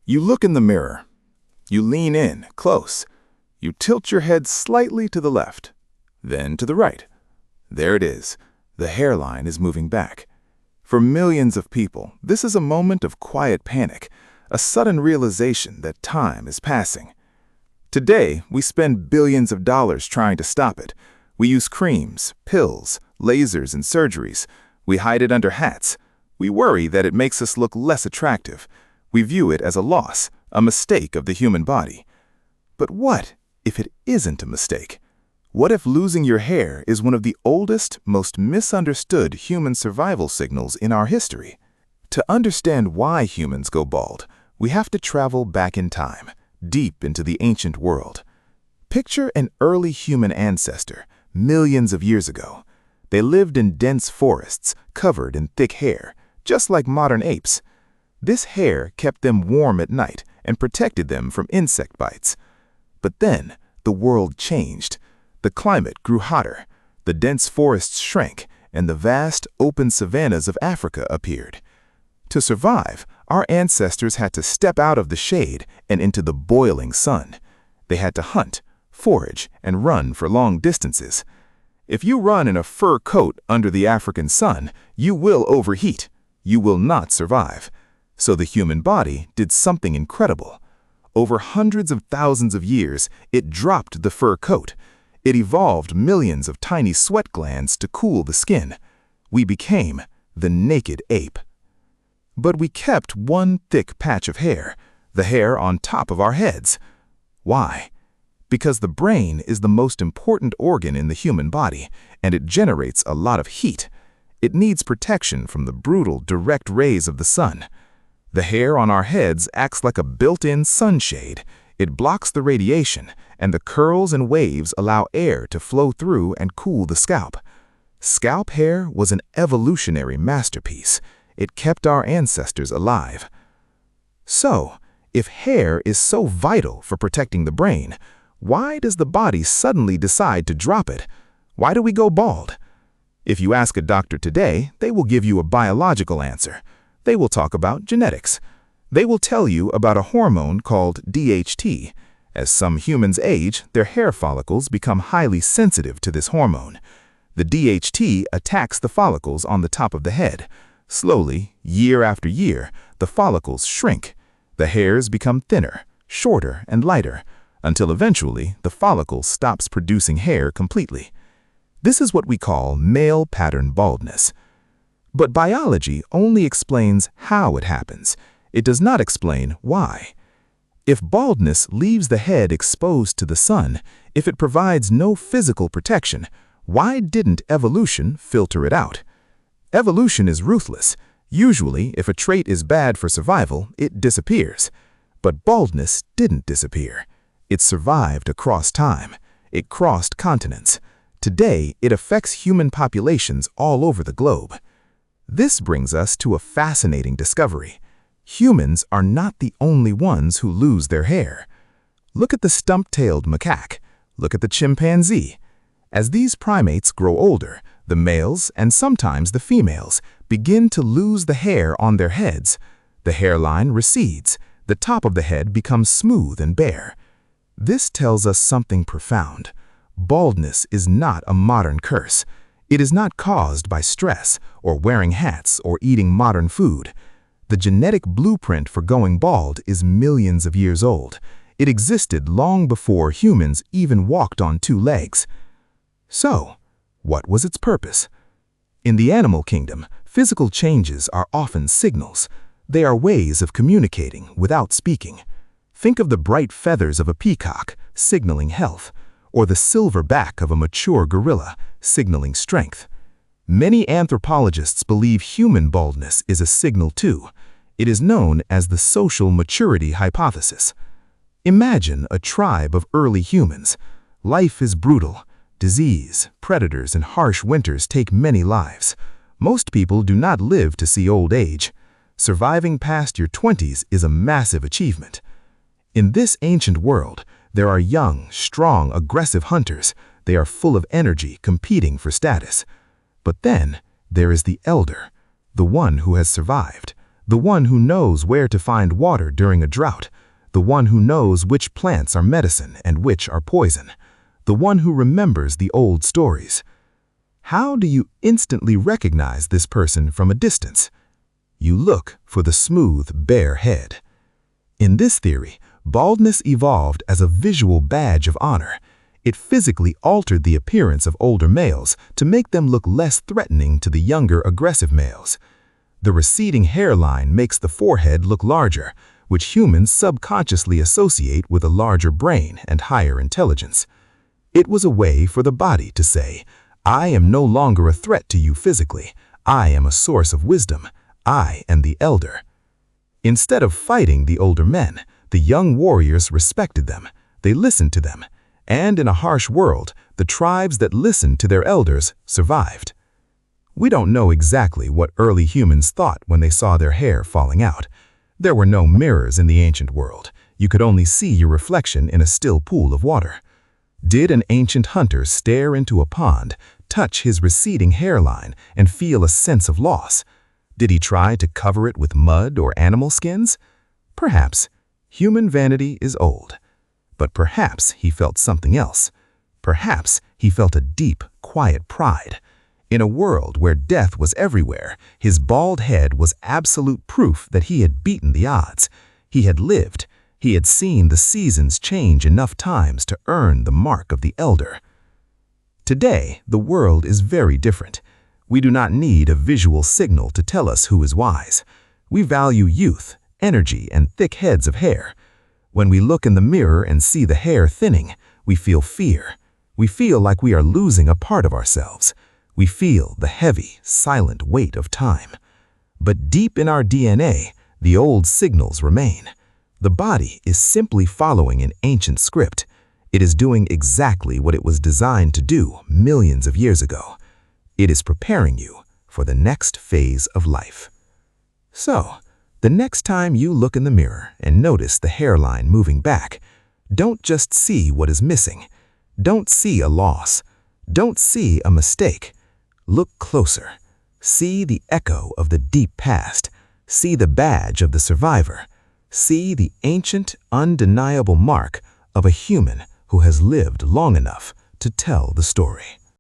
You look in the mirror. You lean in, close. You tilt your head slightly to the left, then to the right. There it is. The hairline is moving back. For millions of people, this is a moment of quiet panic, a sudden realization that time is passing. Today, we spend billions of dollars trying to stop it. We use creams, pills, lasers, and surgeries. We hide it under hats. We worry that it makes us look less attractive. We view it as a loss, a mistake of the human body. But what if it isn't a mistake? What if losing your hair is one of the oldest, most misunderstood human survival signals in our history? To understand why humans go bald, we have to travel back in time, deep into the ancient world. Picture an early human ancestor, millions of years ago. They lived in dense forests, covered in thick hair, just like modern apes. This hair kept them warm at night and protected them from insect bites. But then, the world changed. The climate grew hotter, the dense forests shrank, and the vast, open savannas of Africa appeared. To survive, our ancestors had to step out of the shade and into the boiling sun. They had to hunt, forage, and run for long distances. If you run in a fur coat under the African sun, you will overheat. You will not survive. So the human body did something incredible. Over hundreds of thousands of years, it dropped the fur coat. It evolved millions of tiny sweat glands to cool the skin. We became the naked ape. But we kept one thick patch of hair, the hair on top of our heads. Why? Because the brain is the most important organ in the human body, and it generates a lot of heat. It needs protection from the brutal, direct rays of the sun. The hair on our heads acts like a built-in sunshade. It blocks the radiation, and the curls and waves allow air to flow through and cool the scalp. Scalp hair was an evolutionary masterpiece. It kept our ancestors alive. So, if hair is so vital for protecting the brain, why does the body suddenly decide to drop it? Why do we go bald? If you ask a doctor today, they will give you a biological answer. They will talk about genetics. They will tell you about a hormone called DHT. As some humans age, their hair follicles become highly sensitive to this hormone. The DHT attacks the follicles on the top of the head. Slowly, year after year, the follicles shrink. The hairs become thinner, shorter, and lighter, until eventually the follicle stops producing hair completely. This is what we call male pattern baldness. But biology only explains how it happens. It does not explain why. If baldness leaves the head exposed to the sun, if it provides no physical protection, why didn't evolution filter it out? Evolution is ruthless. Usually, if a trait is bad for survival, it disappears. But baldness didn't disappear. It survived across time. It crossed continents. Today, it affects human populations all over the globe. This brings us to a fascinating discovery. Humans are not the only ones who lose their hair. Look at the stump-tailed macaque. Look at the chimpanzee. As these primates grow older, the males, and sometimes the females, begin to lose the hair on their heads. The hairline recedes. The top of the head becomes smooth and bare. This tells us something profound. Baldness is not a modern curse. It is not caused by stress, or wearing hats, or eating modern food. The genetic blueprint for going bald is millions of years old. It existed long before humans even walked on two legs. So, what was its purpose? In the animal kingdom, physical changes are often signals. They are ways of communicating without speaking. Think of the bright feathers of a peacock, signaling health, or the silver back of a mature gorilla, signaling strength. Many anthropologists believe human baldness is a signal too. It is known as the social maturity hypothesis. Imagine a tribe of early humans. Life is brutal. Disease, predators, and harsh winters take many lives. Most people do not live to see old age. Surviving past your 20s is a massive achievement. In this ancient world, there are young, strong, aggressive hunters. They are full of energy, competing for status. But then, there is the elder, the one who has survived, the one who knows where to find water during a drought, the one who knows which plants are medicine and which are poison, the one who remembers the old stories. How do you instantly recognize this person from a distance? You look for the smooth, bare head. In this theory, baldness evolved as a visual badge of honor. It physically altered the appearance of older males to make them look less threatening to the younger, aggressive males. The receding hairline makes the forehead look larger, which humans subconsciously associate with a larger brain and higher intelligence. It was a way for the body to say, I am no longer a threat to you physically. I am a source of wisdom. I am the elder. Instead of fighting the older men, the young warriors respected them. They listened to them. And in a harsh world, the tribes that listened to their elders survived. We don't know exactly what early humans thought when they saw their hair falling out. There were no mirrors in the ancient world. You could only see your reflection in a still pool of water. Did an ancient hunter stare into a pond, touch his receding hairline, and feel a sense of loss? Did he try to cover it with mud or animal skins? Perhaps. Human vanity is old. But perhaps he felt something else. Perhaps he felt a deep, quiet pride. In a world where death was everywhere, his bald head was absolute proof that he had beaten the odds. He had lived. He had seen the seasons change enough times to earn the mark of the elder. Today, the world is very different. We do not need a visual signal to tell us who is wise. We value youth, energy, and thick heads of hair. When we look in the mirror and see the hair thinning, we feel fear. We feel like we are losing a part of ourselves. We feel the heavy, silent weight of time. But deep in our DNA, the old signals remain. The body is simply following an ancient script. It is doing exactly what it was designed to do millions of years ago. It is preparing you for the next phase of life. So, the next time you look in the mirror and notice the hairline moving back, don't just see what is missing. Don't see a loss. Don't see a mistake. Look closer. See the echo of the deep past. See the badge of the survivor. See the ancient, undeniable mark of a human who has lived long enough to tell the story.